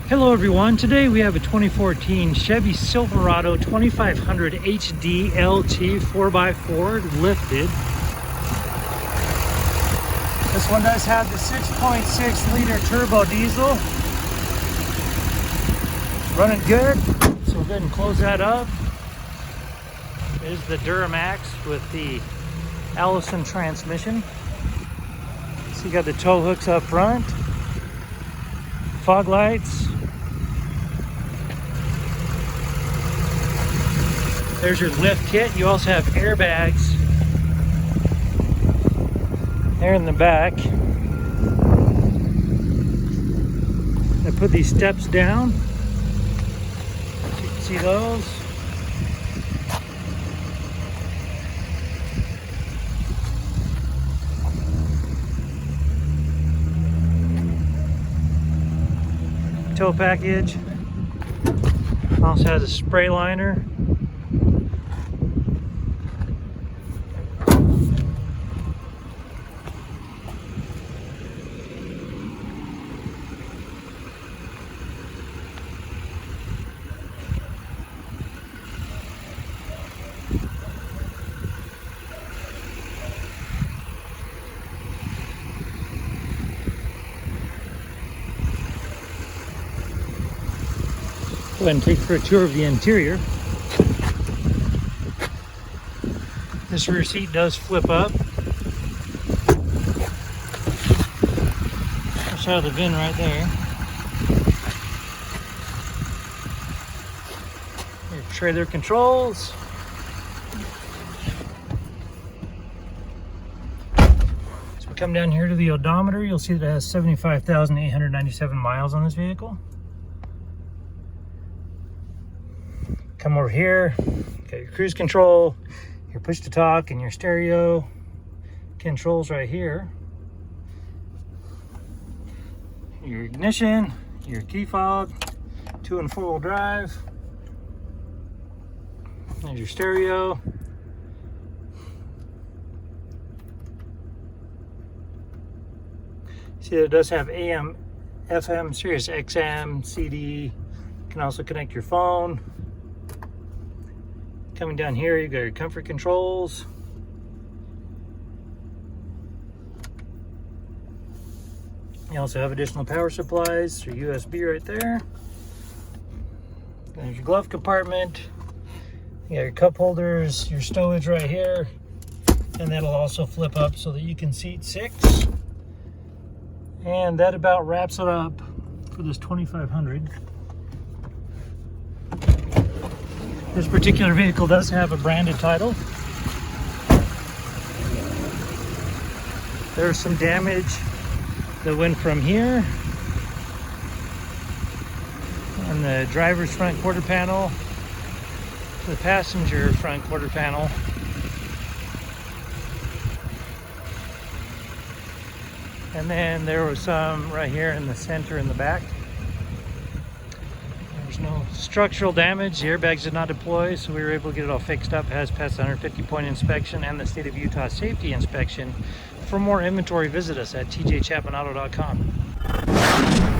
Hello everyone, today we have a 2014 Chevy Silverado 2500 HD LT 4x4 lifted. This one does have the 6.6 liter turbo diesel. Running good, so we'll go ahead and close that up. There's the Duramax with the Allison transmission. So you got the tow hooks up front, fog lights. There's your lift kit. You also have airbags there in the back. I put these steps down so you can see those. Tow package. Also has a spray liner. Go ahead and take for a tour of the interior. This rear seat does flip up. Just out of the VIN right there. Your trailer controls. So we come down here to the odometer. You'll see that it has 75,897 miles on this vehicle. Come over here, got your cruise control, your push to talk, and your stereo controls right here. Your ignition, your key fob, 2 and 4-wheel drive. There's your stereo. See that it does have AM, FM, Sirius XM, CD. You can also connect your phone. Coming down here, you've got your comfort controls. You also have additional power supplies, your USB right there. There's your glove compartment. You got your cup holders, your stowage right here. And that'll also flip up so that you can seat 6. And that about wraps it up for this 2500. This particular vehicle does have a branded title. There's some damage that went from here on the driver's front quarter panel to the passenger front quarter panel. And then there was some right here in the center in the back. There's no structural damage. The airbags did not deploy, so we were able to get it all fixed up. It has passed the 150-point inspection and the state of Utah safety inspection. For more inventory, visit us at tjchapmanauto.com.